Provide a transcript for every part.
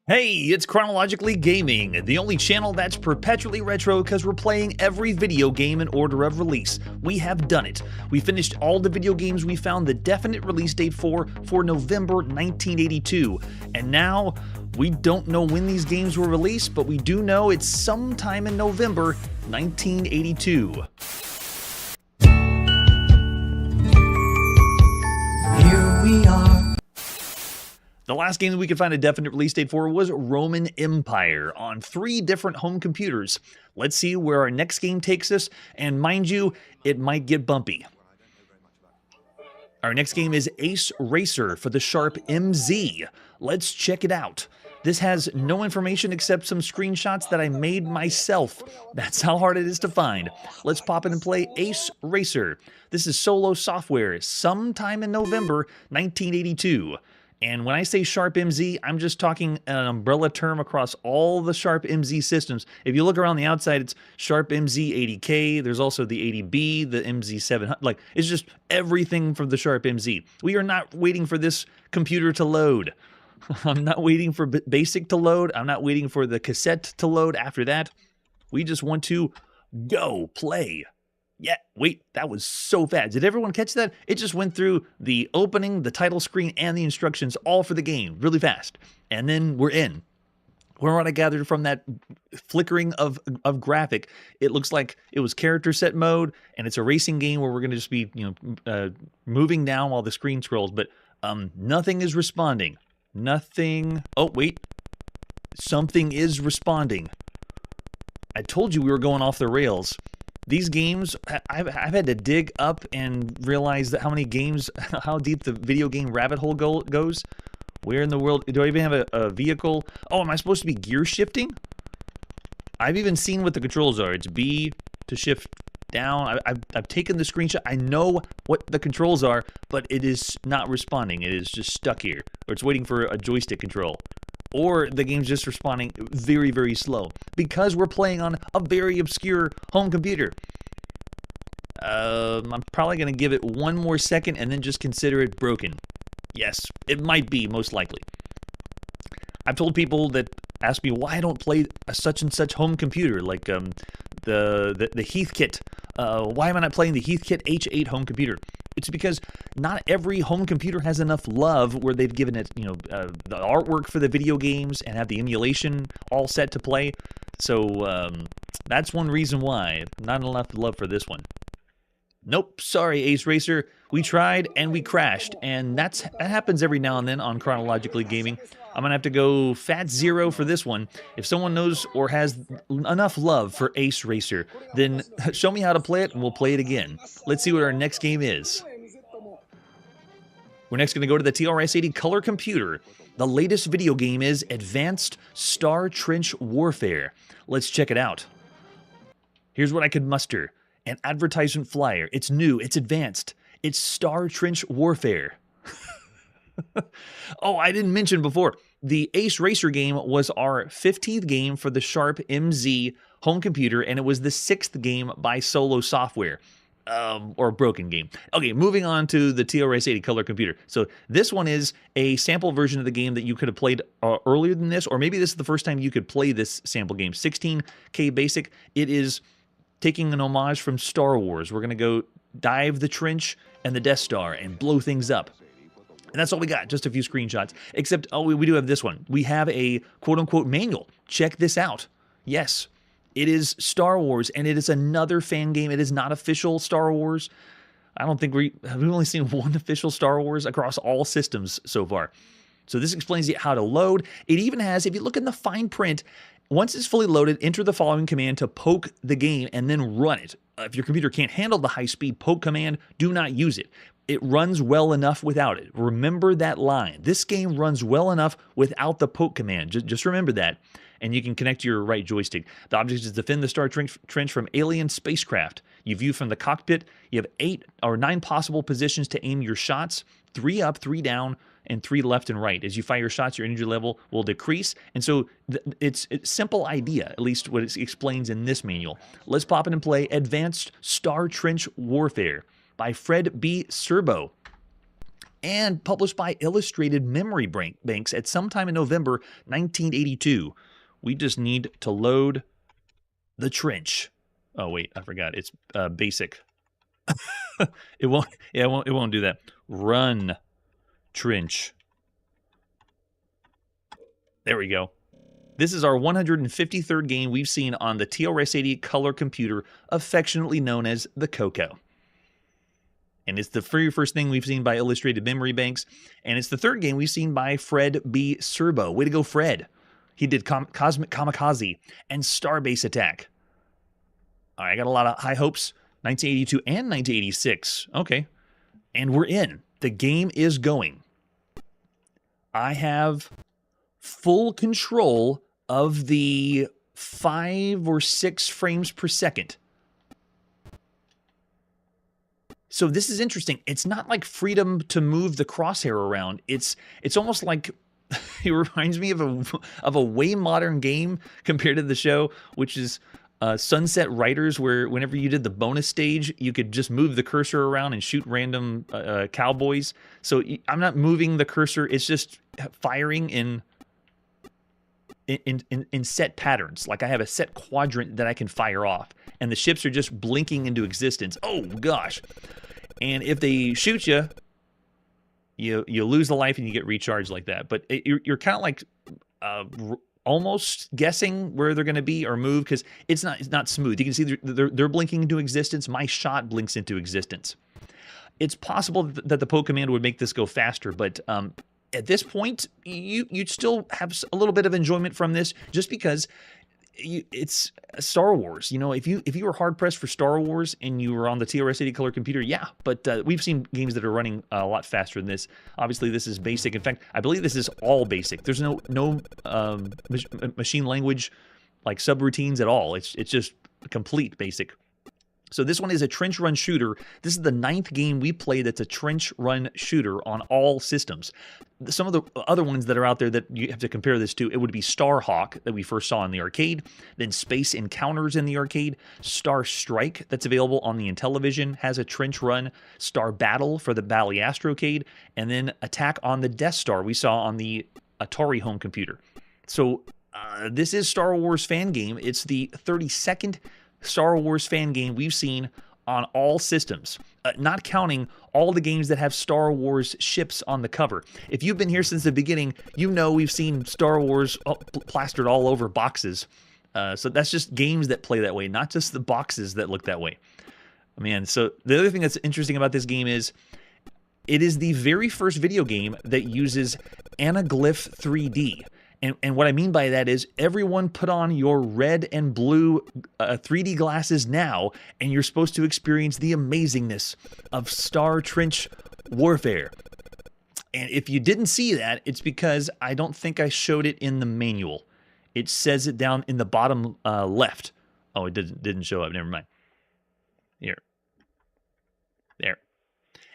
Hey, it's Chronologically Gaming, the only channel that's perpetually retro because we're playing every video game in order of release. We have done it. We finished all the video games we found the definite release date for November 1982. And now, we don't know when these games were released, but we do know it's sometime in November 1982. Here we are. The last game that we could find a definite release date for was Roman Empire on 3 different home computers. Let's see where our next game takes us, and mind you, it might get bumpy. Our next game is Ace Racer for the Sharp MZ. Let's check it out. This has no information except some screenshots that I made myself. That's how hard it is to find. Let's pop in and play Ace Racer. This is solo software sometime in November 1982. And when I say Sharp MZ, I'm just talking an umbrella term across all the Sharp MZ systems. If you look around the outside, it's Sharp MZ 80K. There's also the 80B, the MZ 700. Like, it's just everything from the Sharp MZ. We are not waiting for this computer to load. I'm not waiting for BASIC to load. I'm not waiting for the cassette to load after that. We just want to go play. Yeah, wait, that was so fast. Did everyone catch that? It just went through the opening, the title screen, and the instructions all for the game really fast. And then we're in. From what I gathered from that flickering of graphic, it looks like it was character set mode, and it's a racing game where we're going to just be, moving down while the screen scrolls. But nothing is responding. Nothing. Oh wait, something is responding. I told you we were going off the rails. These games, I've had to dig up and realize that how deep the video game rabbit hole goes. Where in the world, do I even have a vehicle? Oh, am I supposed to be gear shifting? I've even seen what the controls are. It's B to shift down. I've taken the screenshot. I know what the controls are, but it is not responding. It is just stuck here. Or it's waiting for a joystick control. Or the game's just responding very, very slow. Because we're playing on a very obscure home computer. I'm probably going to give it one more second and then just consider it broken. Yes, it might be, most likely. I've told people that ask me why I don't play a such and such home computer, like the Heathkit. Why am I not playing the Heathkit H8 home computer? It's because not every home computer has enough love where they've given it, the artwork for the video games and have the emulation all set to play. So that's one reason why. Not enough love for this one. Nope, sorry, Ace Racer. We tried and we crashed, and that happens every now and then on Chronologically Gaming. I'm gonna have to go fat zero for this one. If someone knows or has enough love for Ace Racer, then show me how to play it and we'll play it again. Let's see what our next game is. We're next gonna go to the TRS-80 color computer. The latest video game is Advanced Star Trench Warfare. Let's check it out. Here's what I could muster. An advertisement flyer. It's new. It's advanced. It's Star Trench Warfare. Oh, I didn't mention before. The Ace Racer game was our 15th game for the Sharp MZ home computer, and it was the 6th game by Solo Software. Or broken game. Okay, moving on to the TRS-80 color computer. So this one is a sample version of the game that you could have played earlier than this, or maybe this is the first time you could play this sample game. 16K basic. It is taking an homage from Star Wars. We're going to go dive the trench and the Death Star and blow things up. And that's all we got, just a few screenshots. Except, oh, we do have this one. We have a quote-unquote manual. Check this out. Yes, it is Star Wars, and it is another fan game. It is not official Star Wars. I don't think we've only seen one official Star Wars across all systems so far. So this explains how to load. It even has, if you look in the fine print, once it's fully loaded, enter the following command to poke the game and then run it. If your computer can't handle the high-speed poke command, do not use it. It runs well enough without it. Remember that line. This game runs well enough without the poke command. Just remember that. And you can connect to your right joystick. The object is defend the Star Trench from alien spacecraft. You view from the cockpit. You have 8 or 9 possible positions to aim your shots. 3 up, 3 down, and 3 left and right. As you fire shots, your energy level will decrease. And so it's a simple idea, at least what it explains in this manual. Let's pop in and play Advanced Star Trench Warfare by Fred B. Serbo, and published by Illustrated Memory Banks at sometime in November 1982. We just need to load the trench. Oh wait, I forgot. It's basic. It won't do that. Run trench. There we go. This is our 153rd game we've seen on the TRS-80 color computer, affectionately known as the Coco. And it's the very first thing we've seen by Illustrated Memory Banks, and it's the third game we've seen by Fred B. Serbo. Way to go, Fred. He did Cosmic Kamikaze and Starbase Attack. All right, I got a lot of high hopes. 1982 and 1986. Okay. And we're in. The game is going. I have full control of the 5 or 6 frames per second. So this is interesting. It's not like freedom to move the crosshair around. It's almost like it reminds me of a way modern game compared to the show, which is Sunset Riders, where whenever you did the bonus stage, you could just move the cursor around and shoot random cowboys. So I'm not moving the cursor; it's just firing in set patterns. Like I have a set quadrant that I can fire off, and the ships are just blinking into existence. Oh, gosh. And if they shoot you, you lose the life and you get recharged like that. But you're kind of like almost guessing where they're going to be or move, because it's not smooth. You can see they're blinking into existence. My shot blinks into existence. It's possible that the poke command would make this go faster, but at this point, you'd still have a little bit of enjoyment from this, just because it's Star Wars. You know, if you were hard pressed for Star Wars and you were on the TRS-80 color computer, yeah. But we've seen games that are running a lot faster than this. Obviously, this is basic. In fact, I believe this is all basic. There's no machine language like subroutines at all. It's just complete basic. So this one is a trench run shooter. This is the 9th game we played that's a trench run shooter on all systems. Some of the other ones that are out there that you have to compare this to, it would be Starhawk that we first saw in the arcade, then Space Encounters in the arcade, Star Strike that's available on the Intellivision has a trench run, Star Battle for the Bally Astrocade, and then Attack on the Death Star we saw on the Atari home computer. So this is Star Wars fan game. It's the 32nd Star Wars fan game we've seen on all systems, not counting all the games that have Star Wars ships on the cover. If you've been here since the beginning, you know we've seen Star Wars plastered all over boxes. So that's just games that play that way, not just the boxes that look that way. Man, so the other thing that's interesting about this game is it is the very first video game that uses anaglyph 3D. And what I mean by that is everyone put on your red and blue 3D glasses now, and you're supposed to experience the amazingness of Star Trench Warfare. And if you didn't see that, it's because I don't think I showed it in the manual. It says it down in the bottom left. Oh, it didn't show up. Never mind. Here. There.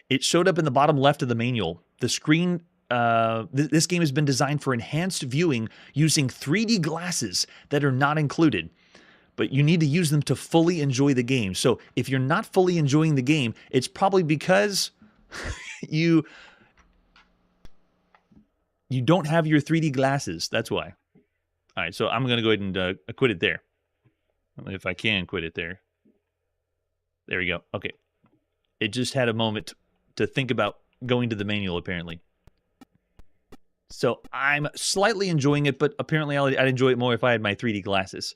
It showed up in the bottom left of the manual. The screen... this game has been designed for enhanced viewing using 3D glasses that are not included, but you need to use them to fully enjoy the game. So if you're not fully enjoying the game, it's probably because you don't have your 3D glasses. That's why. All right, so I'm going to go ahead and quit it there. If I can quit it there. There we go. Okay. It just had a moment to think about going to the manual, apparently. So I'm slightly enjoying it, but apparently I'd enjoy it more if I had my 3D glasses.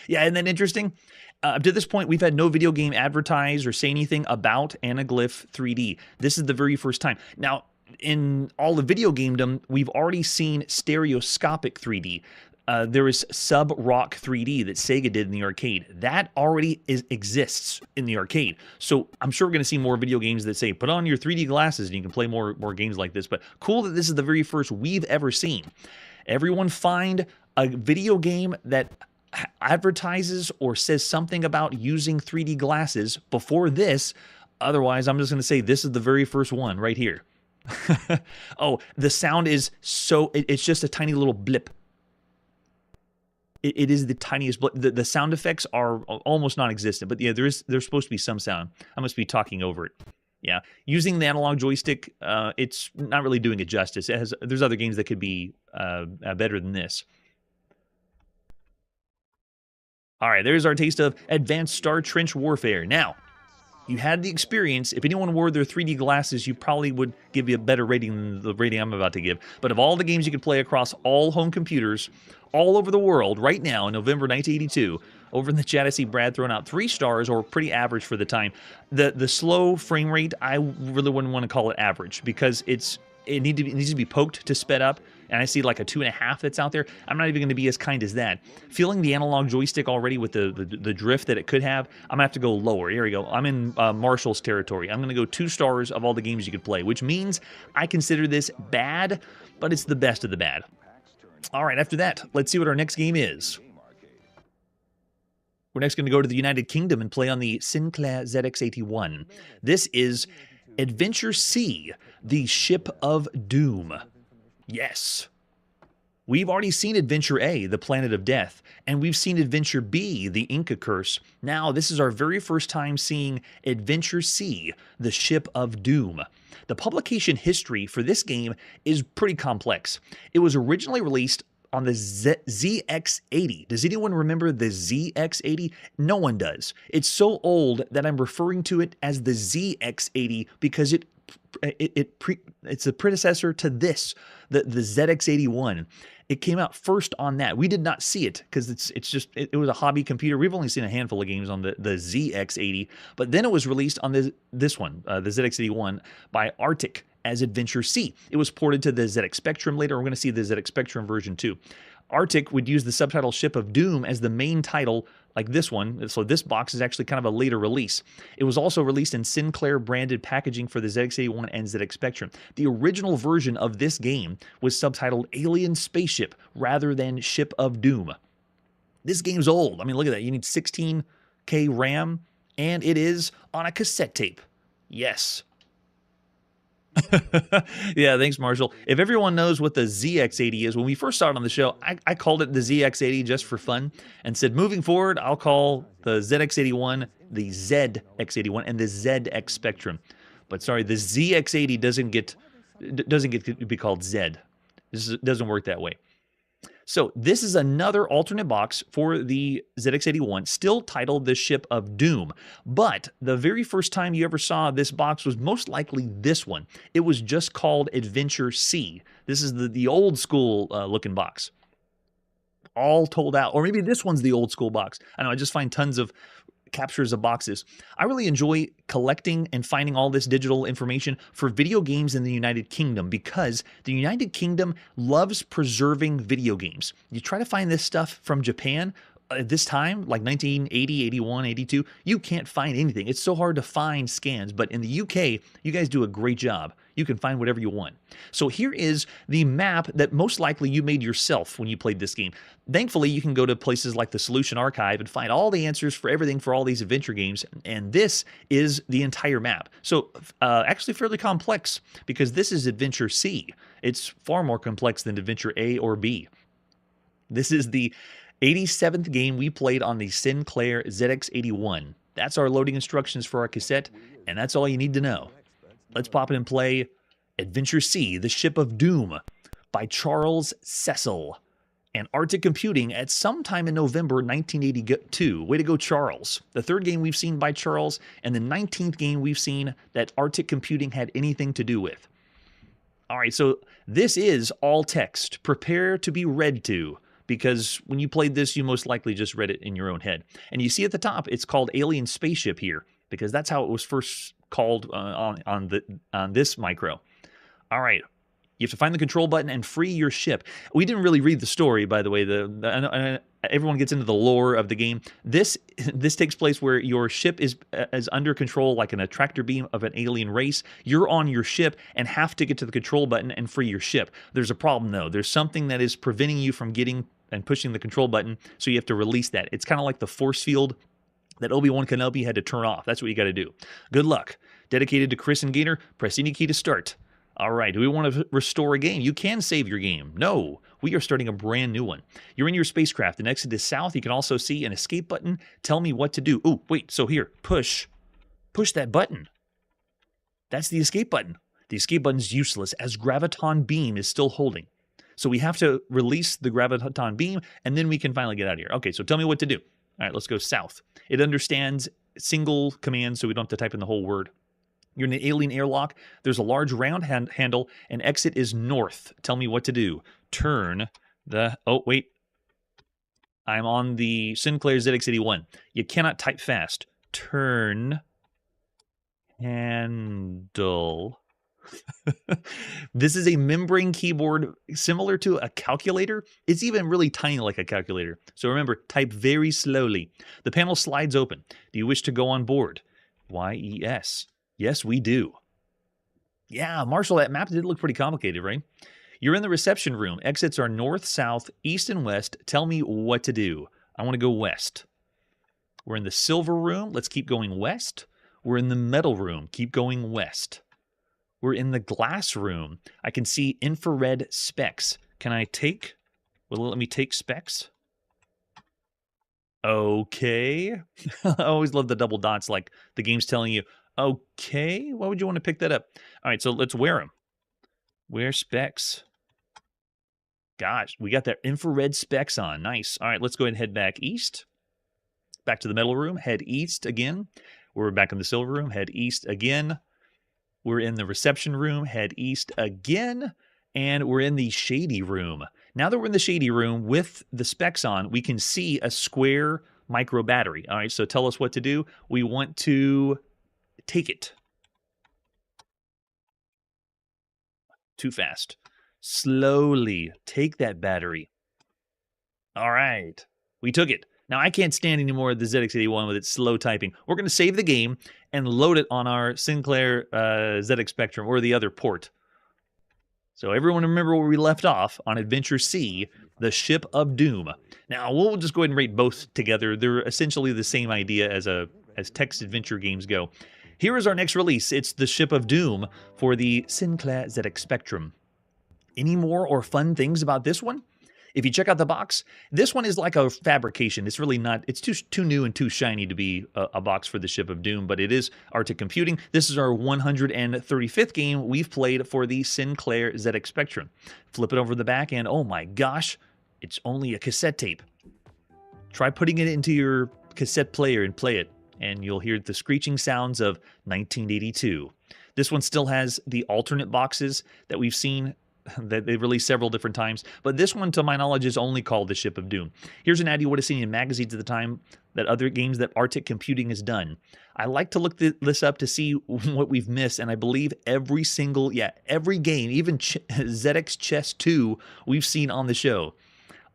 Yeah, isn't that interesting? Up to this point, we've had no video game advertise or say anything about anaglyph 3D. This is the very first time. Now, in all the video gamedom, we've already seen stereoscopic 3D. There is Sub-Rock 3D that Sega did in the arcade. That already exists in the arcade. So I'm sure we're going to see more video games that say, put on your 3D glasses and you can play more games like this. But cool that this is the very first we've ever seen. Everyone find a video game that advertises or says something about using 3D glasses before this. Otherwise, I'm just going to say this is the very first one right here. Oh, the sound is it's just a tiny little blip. It is the tiniest. The sound effects are almost non-existent, but yeah, there's supposed to be some sound. I must be talking over it. Yeah, using the analog joystick, it's not really doing it justice. There's other games that could be better than this. All right, there's our taste of Advanced Star Trench Warfare. Now, you had the experience. If anyone wore their 3D glasses, you probably would give you a better rating than the rating I'm about to give. But of all the games you could play across all home computers, all over the world, right now in November 1982, over in the chat I see Brad throwing out 3 stars, or pretty average for the time. The slow frame rate, I really wouldn't want to call it average, because it needs to be poked to sped up, and I see like a 2.5 that's out there. I'm not even going to be as kind as that. Feeling the analog joystick already with the drift that it could have, I'm going to have to go lower. Here we go. I'm in Marshall's territory. I'm going to go 2 stars of all the games you could play, which means I consider this bad, but it's the best of the bad. All right, after that, let's see what our next game is. We're next going to go to the United Kingdom and play on the Sinclair ZX81. This is Adventure C, the Ship of Doom. Yes. We've already seen Adventure A, the Planet of Death, and we've seen Adventure B, the Inca Curse. Now, this is our very first time seeing Adventure C, the Ship of Doom. The publication history for this game is pretty complex. It was originally released on the ZX80. Does anyone remember the ZX80? No one does. It's so old that I'm referring to it as the ZX80 because it's a predecessor to this, the ZX81. It came out first on that. We did not see it because it was a hobby computer. We've only seen a handful of games on the ZX80, but then it was released on this one, the ZX81 by Arctic as Adventure C. It was ported to the ZX Spectrum later. We're going to see the ZX Spectrum version too. Arctic would use the subtitle Ship of Doom as the main title, like this one. So this box is actually kind of a later release. It was also released in Sinclair branded packaging for the ZX81 and ZX Spectrum. The original version of this game was subtitled Alien Spaceship rather than Ship of Doom. This game's old. I mean, look at that. You need 16K RAM, and it is on a cassette tape. Yes. Yeah, thanks, Marshall. If everyone knows what the ZX80 is, when we first saw it on the show, I called it the ZX80 just for fun and said, moving forward, I'll call the ZX81 the ZX81 and the ZX Spectrum. But sorry, the ZX80 doesn't get to be called Z. It doesn't work that way. So this is another alternate box for the ZX81, still titled the Ship of Doom. But the very first time you ever saw this box was most likely this one. It was just called Adventure C. This is the old school looking box. All told out. Or maybe this one's the old school box. I know, I just find tons of captures of boxes. I really enjoy collecting and finding all this digital information for video games in the United Kingdom because the United Kingdom loves preserving video games. You try to find this stuff from Japan at this time, like 1980, 81, 82, you can't find anything. It's so hard to find scans, but in the UK, you guys do a great job. You can find whatever you want. So here is the map that most likely you made yourself when you played this game. Thankfully, you can go to places like the Solution Archive and find all the answers for everything for all these adventure games, and this is the entire map. So actually fairly complex because this is Adventure C. It's far more complex than Adventure A or B. This is the 87th game we played on the Sinclair ZX81. That's our loading instructions for our cassette, and that's all you need to know. Let's pop in and play Adventure C, The Ship of Doom by Charles Cecil and Arctic Computing at some time in November 1982. Way to go, Charles. The third game we've seen by Charles and the 19th game we've seen that Arctic Computing had anything to do with. All right, so this is all text. Prepare to be read to, because when you played this, you most likely just read it in your own head. And you see at the top, it's called Alien Spaceship here, because that's how it was first called on this micro. All right, you have to find the control button and free your ship. We didn't really read the story, by the way. Everyone gets into the lore of the game. This takes place where your ship is under control, like an attractor beam of an alien race. You're on your ship and have to get to the control button and free your ship. There's a problem, though. There's something that is preventing you from getting and pushing the control button, so you have to release that. It's kind of like the force field that Obi-Wan Kenobi had to turn off. That's what you got to do. Good luck. Dedicated to Chris and Gator, press any key to start. All right, do we want to restore a game? You can save your game. No, we are starting a brand new one. You're in your spacecraft. The exit is south. You can also see an escape button. Tell me what to do. Oh, wait, so here, push that button. That's the escape button. The escape button's useless as graviton beam is still holding. So we have to release the graviton beam, and then we can finally get out of here. Okay, so tell me what to do. All right, let's go south. It understands single commands, so we don't have to type in the whole word. You're in an alien airlock. There's a large round handle, and exit is north. Tell me what to do. Turn the... Oh, wait. I'm on the Sinclair ZX81. You cannot type fast. Turn handle... This is a membrane keyboard similar to a calculator. It's even really tiny like a calculator. So remember, type very slowly. The panel slides open. Do you wish to go on board? YES. Yes, we do. Yeah, Marshall, that map did look pretty complicated, right? You're in the reception room. Exits are north, south, east, and west. Tell me what to do. I want to go west. We're in the silver room. Let's keep going west. We're in the metal room. Keep going west. We're in the glass room. I can see infrared specs. Can I take... Will it let me take specs? Okay. I always love the double dots, like the game's telling you, okay, why would you want to pick that up? All right, so let's wear them. Wear specs. Gosh, we got that infrared specs on. Nice. All right, let's go ahead and head back east. Back to the metal room. Head east again. We're back in the silver room. Head east again. We're in the reception room. Head east again. And we're in the shady room. Now that we're in the shady room with the specs on, we can see a square micro battery. All right, so tell us what to do. We want to take it. Too fast. Slowly take that battery. All right, we took it. Now, I can't stand anymore the ZX81 with its slow typing. We're going to save the game and load it on our Sinclair ZX Spectrum or the other port. So everyone remember where we left off on Adventure C, the Ship of Doom. Now, we'll just go ahead and rate both together. They're essentially the same idea as text adventure games go. Here is our next release. It's the Ship of Doom for the Sinclair ZX Spectrum. Any more or fun things about this one? If you check out the box, this one is like a fabrication. It's really not, it's too new and too shiny to be a box for the Ship of Doom, but it is Arctic Computing. This is our 135th game we've played for the Sinclair ZX Spectrum. Flip it over the back and oh my gosh, it's only a cassette tape. Try putting it into your cassette player and play it, and you'll hear the screeching sounds of 1982. This one still has the alternate boxes that we've seen that they've released several different times, but this one, to my knowledge, is only called the Ship of Doom. Here's an ad you would have seen in magazines at the time that other games that Arctic Computing has done. I like to look this up to see what we've missed, and I believe every game, even ZX Chess 2, we've seen on the show.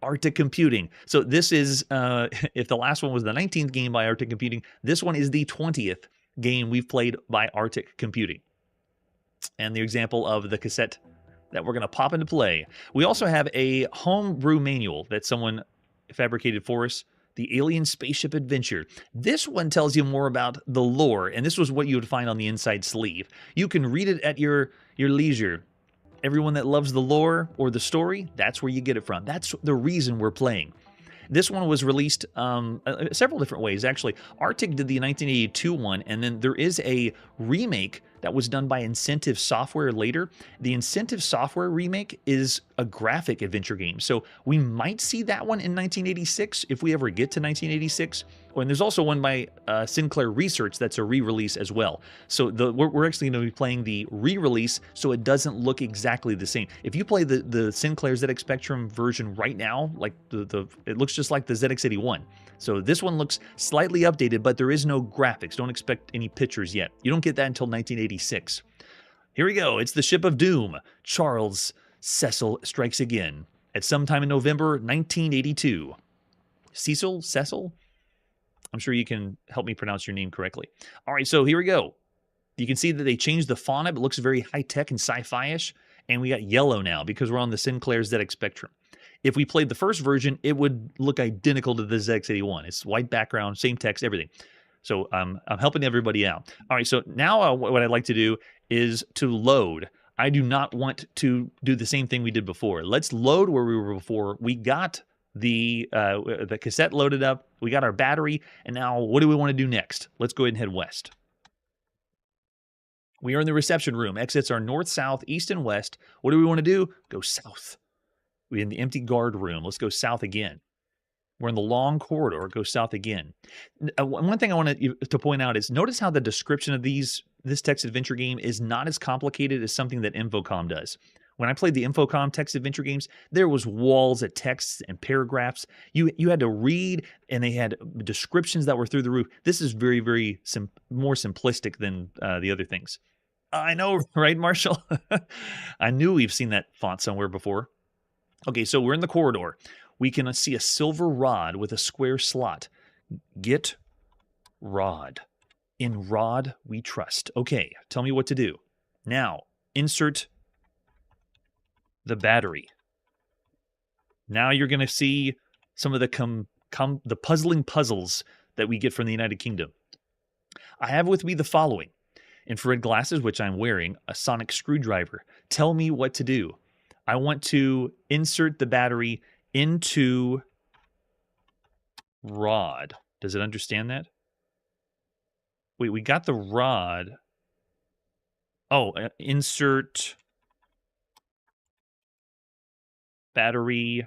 Arctic Computing. So this is, if the last one was the 19th game by Arctic Computing, this one is the 20th game we've played by Arctic Computing. And the example of the cassette that we're going to pop into play. We also have a homebrew manual that someone fabricated for us, the Alien Spaceship Adventure. This one tells you more about the lore, and this was what you would find on the inside sleeve. You can read it at your leisure. Everyone that loves the lore or the story, that's where you get it from. That's the reason we're playing. This one was released several different ways, actually. Arctic did the 1982 one, and then there is a remake that was done by Incentive Software later. The Incentive Software remake is a graphic adventure game, so we might see that one in 1986 if we ever get to 1986. And there's also one by Sinclair Research that's a re-release as well. So we're actually going to be playing the re-release, so it doesn't look exactly the same. If you play the Sinclair ZX Spectrum version right now, like it looks just like the ZX81. So this one looks slightly updated, but there is no graphics. Don't expect any pictures yet. You don't get that until 1986. Here we go. It's the Ship of Doom. Charles Cecil strikes again at some time in November 1982. Cecil? I'm sure you can help me pronounce your name correctly. All right, so here we go. You can see that they changed the font. It looks very high-tech and sci-fi-ish. And we got yellow now because we're on the Sinclair ZX Spectrum. If we played the first version, it would look identical to the ZX81. It's white background, same text, everything. So I'm helping everybody out. All right, so now what I'd like to do is to load. I do not want to do the same thing we did before. Let's load where we were before. We got the cassette loaded up. We got our battery. And now what do we want to do next? Let's go ahead and head west. We are in the reception room. Exits are north, south, east, and west. What do we want to do? Go south. We're in the empty guard room. Let's go south again. We're in the long corridor. Go south again. One thing I want to point out is notice how the description of this text adventure game is not as complicated as something that Infocom does. When I played the Infocom text adventure games, there was walls of texts and paragraphs. You had to read, and they had descriptions that were through the roof. This is very, very more simplistic than the other things. I know, right, Marshall? I knew we've seen that font somewhere before. Okay, so we're in the corridor. We can see a silver rod with a square slot. Get rod. In rod we trust. Okay, tell me what to do. Now, insert the battery. Now you're going to see some of the puzzling puzzles that we get from the United Kingdom. I have with me the following. Infrared glasses, which I'm wearing, a sonic screwdriver. Tell me what to do. I want to insert the battery into rod. Does it understand that? Wait, we got the rod. Oh, insert battery.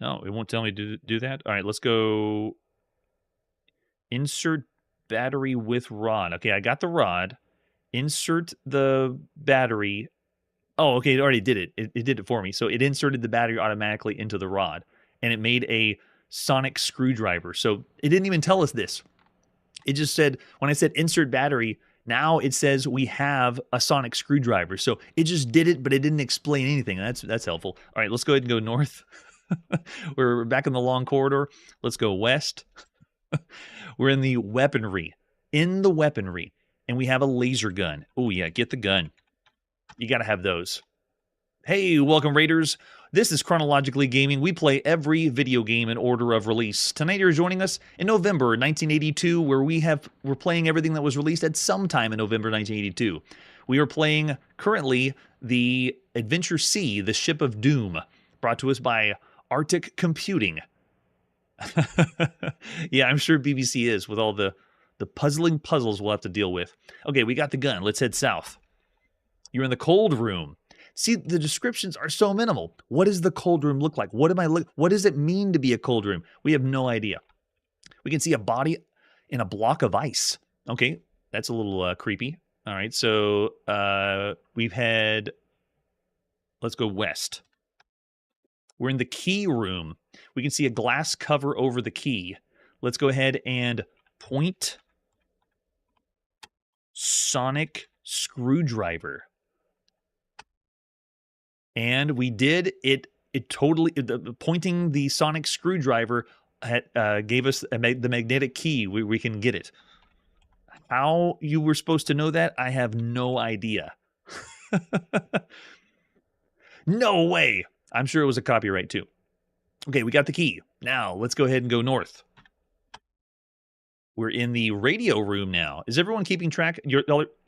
No, it won't tell me to do that. All right, let's go insert battery with rod. Okay, I got the rod. Insert the battery. Oh, okay, it already did it. It did it for me. So it inserted the battery automatically into the rod, and it made a sonic screwdriver. So it didn't even tell us this. It just said, when I said insert battery, now it says we have a sonic screwdriver. So it just did it, but it didn't explain anything. That's helpful. All right, let's go ahead and go north. We're back in the long corridor. Let's go west. We're in the weaponry. In the weaponry. And we have a laser gun. Oh, yeah, get the gun. You got to have those. Hey, welcome, Raiders. This is Chronologically Gaming. We play every video game in order of release. Tonight you're joining us in November 1982, where we're playing everything that was released at some time in November 1982. We are playing currently the Adventure C, the Ship of Doom, brought to us by Arctic Computing. Yeah, I'm sure BBC is, with all the puzzling puzzles we'll have to deal with. Okay, we got the gun. Let's head south. You're in the cold room. See, the descriptions are so minimal. What does the cold room look like? What does it mean to be a cold room? We have no idea. We can see a body in a block of ice. Okay, that's a little creepy. All right, so let's go west. We're in the key room. We can see a glass cover over the key. Let's go ahead and point sonic screwdriver. And we did it. Pointing the sonic screwdriver gave us the magnetic key. We can get it. How you were supposed to know that, I have no idea. No way. I'm sure it was a copyright too. Okay, we got the key. Now let's go ahead and go north. We're in the radio room now. Is everyone keeping track?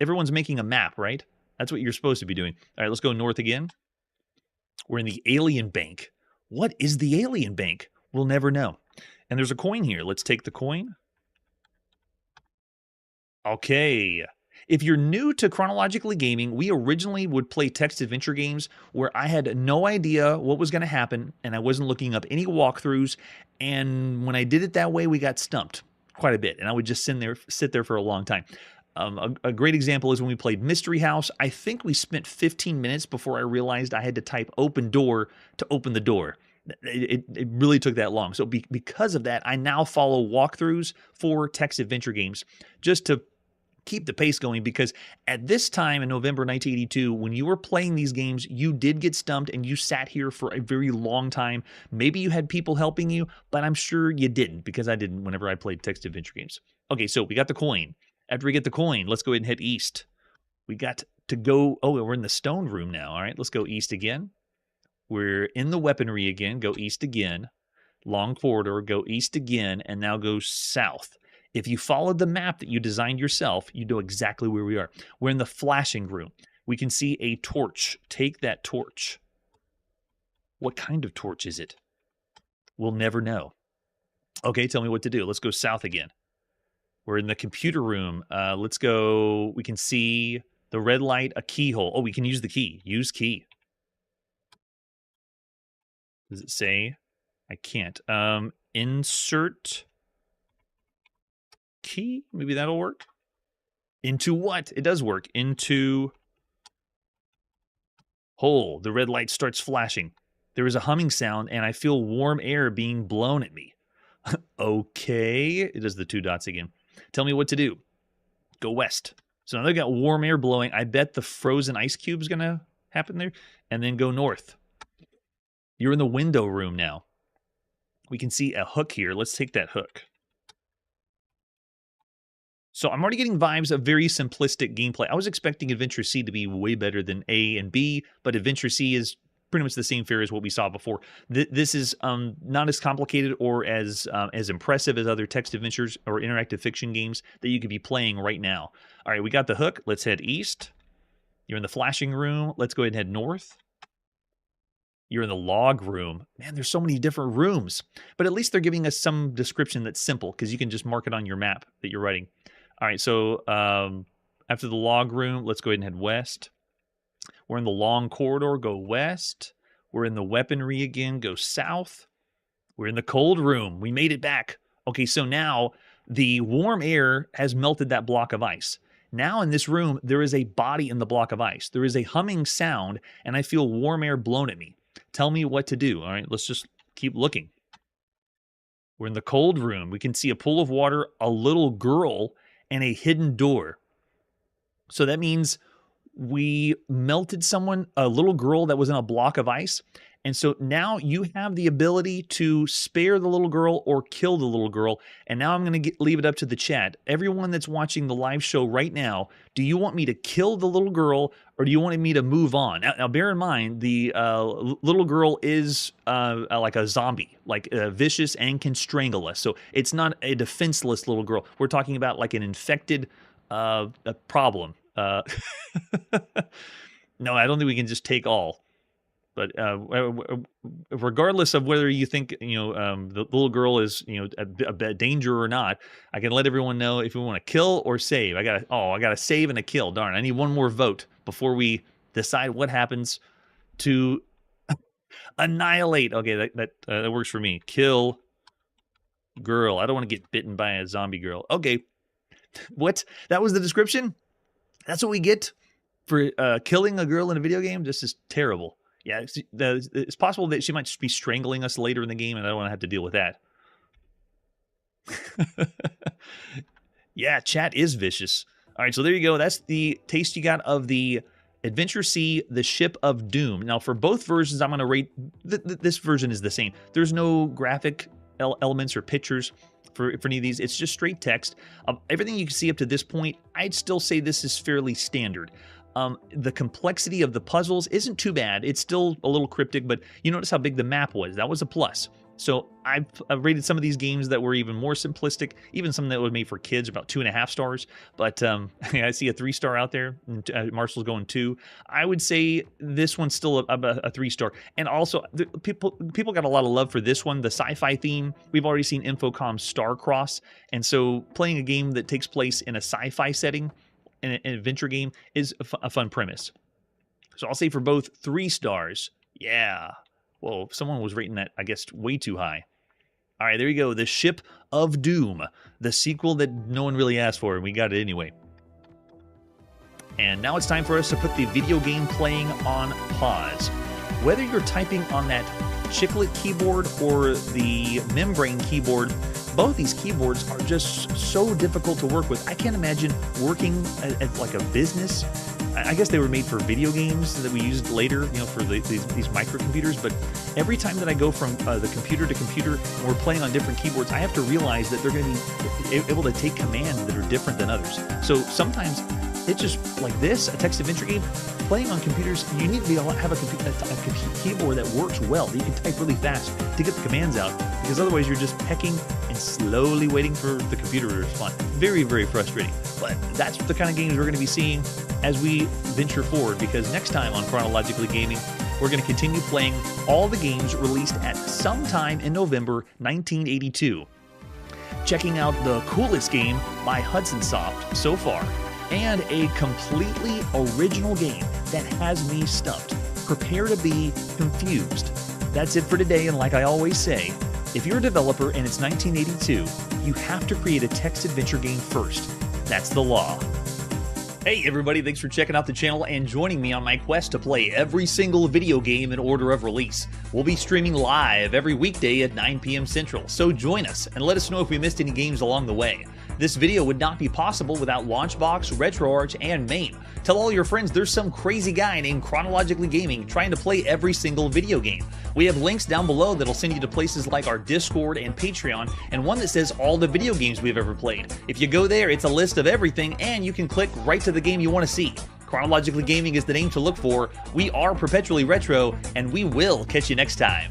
Everyone's making a map, right? That's what you're supposed to be doing. All right, let's go north again. We're in the alien bank. What is the alien bank? We'll never know. And there's a coin here. Let's take the coin. Okay. If you're new to Chronologically Gaming, we originally would play text adventure games where I had no idea what was going to happen, and I wasn't looking up any walkthroughs, and when I did it that way, we got stumped quite a bit, and I would just sit there for a long time. A great example is when we played Mystery House. I think we spent 15 minutes before I realized I had to type open door to open the door. It really took that long. So because of that, I now follow walkthroughs for text adventure games just to keep the pace going, because at this time in November 1982, when you were playing these games, you did get stumped and you sat here for a very long time. Maybe you had people helping you, but I'm sure you didn't, because I didn't whenever I played text adventure games. Okay, so we got the coin. After we get the coin, let's go ahead and head east. We got to go, we're in the stone room now. All right, let's go east again. We're in the weaponry again, go east again. Long corridor, go east again, and now go south. If you followed the map that you designed yourself, you know exactly where we are. We're in the flashing room. We can see a torch. Take that torch. What kind of torch is it? We'll never know. Okay, tell me what to do. Let's go south again. We're in the computer room. Let's go. We can see the red light, a keyhole. Oh, we can use the key. Use key. Does it say? I can't. Insert key. Maybe that'll work. Into what? It does work. Into hole. The red light starts flashing. There is a humming sound, and I feel warm air being blown at me. Okay. It does the two dots again. Tell me what to do. Go west. So now they've got warm air blowing. I bet the frozen ice cube is going to happen there. And then go north. You're in the window room now. We can see a hook here. Let's take that hook. So I'm already getting vibes of very simplistic gameplay. I was expecting Adventure C to be way better than A and B, but Adventure C is pretty much the same fare as what we saw before. This is not as complicated or as impressive as other text adventures or interactive fiction games that you could be playing right now. All right, we got the hook. Let's head east. You're in the flashing room. Let's go ahead and head north. You're in the log room. Man, there's so many different rooms. But at least they're giving us some description that's simple, because you can just mark it on your map that you're writing. All right, so after the log room, let's go ahead and head west. We're in the long corridor. Go west. We're in the weaponry again. Go south. We're in the cold room. We made it back. Okay, so now the warm air has melted that block of ice. Now in this room, there is a body in the block of ice. There is a humming sound, and I feel warm air blown at me. Tell me what to do. All right, let's just keep looking. We're in the cold room. We can see a pool of water, a little girl, and a hidden door. So that means we melted someone, a little girl that was in a block of ice. And so now you have the ability to spare the little girl or kill the little girl. And now I'm going to leave it up to the chat. Everyone that's watching the live show right now, do you want me to kill the little girl or do you want me to move on? Now bear in mind, the little girl is like a zombie, like vicious and can strangle us. So it's not a defenseless little girl. We're talking about like an infected problem. No, I don't think we can just take all. But regardless of whether you think the little girl is a danger or not, I can let everyone know if we want to kill or save. I gotta save and a kill. Darn, I need one more vote before we decide what happens to annihilate. Okay, that works for me. Kill girl. I don't want to get bitten by a zombie girl. Okay, what? That was the description? That's what we get for killing a girl in a video game? This is terrible. Yeah, it's possible that she might just be strangling us later in the game, and I don't want to have to deal with that. Yeah, chat is vicious. All right, so there you go. That's the taste you got of the Adventure C, the Ship of Doom. Now, for both versions, I'm going to rate... this version is the same. There's no graphic elements or pictures for any of these. It's just straight text. Everything you can see up to this point, I'd still say this is fairly standard. The complexity of the puzzles isn't too bad. It's still a little cryptic, but you notice how big the map was. That was a plus. So I've rated some of these games that were even more simplistic, even some that were made for kids, about 2.5 stars. But I see a 3-star out there. And, Marshall's going 2. I would say this one's still a 3-star. And also, people got a lot of love for this one, the sci-fi theme. We've already seen Infocom's Starcross, and so playing a game that takes place in a sci-fi setting, an adventure game, is a fun premise. So I'll say for both 3 stars. Yeah. Whoa, someone was rating that, I guess, way too high. All right, there you go. The Ship of Doom, the sequel that no one really asked for, and we got it anyway. And now it's time for us to put the video game playing on pause. Whether you're typing on that chiclet keyboard or the membrane keyboard, both these keyboards are just so difficult to work with. I can't imagine working at like a business. I guess they were made for video games that we used later, for these microcomputers. But every time that I go from the computer to computer and we're playing on different keyboards, I have to realize that they're going to be able to take commands that are different than others. So sometimes it's just like this, a text adventure game. Playing on computers, you need to be able to have a keyboard that works well, that you can type really fast to get the commands out, because otherwise you're just pecking and slowly waiting for the computer to respond. Very, very frustrating. But that's the kind of games we're going to be seeing as we venture forward, because next time on Chronologically Gaming, we're going to continue playing all the games released at some time in November 1982. Checking out the coolest game by Hudson Soft so far, and a completely original game that has me stumped. Prepare to be confused. That's it for today, and like I always say, if you're a developer and it's 1982, you have to create a text adventure game first. That's the law. Hey everybody, thanks for checking out the channel and joining me on my quest to play every single video game in order of release. We'll be streaming live every weekday at 9 p.m. Central, so join us and let us know if we missed any games along the way. This video would not be possible without Launchbox, RetroArch, and MAME. Tell all your friends there's some crazy guy named Chronologically Gaming trying to play every single video game. We have links down below that'll send you to places like our Discord and Patreon, and one that says all the video games we've ever played. If you go there, it's a list of everything, and you can click right to the game you want to see. Chronologically Gaming is the name to look for. We are perpetually retro, and we will catch you next time.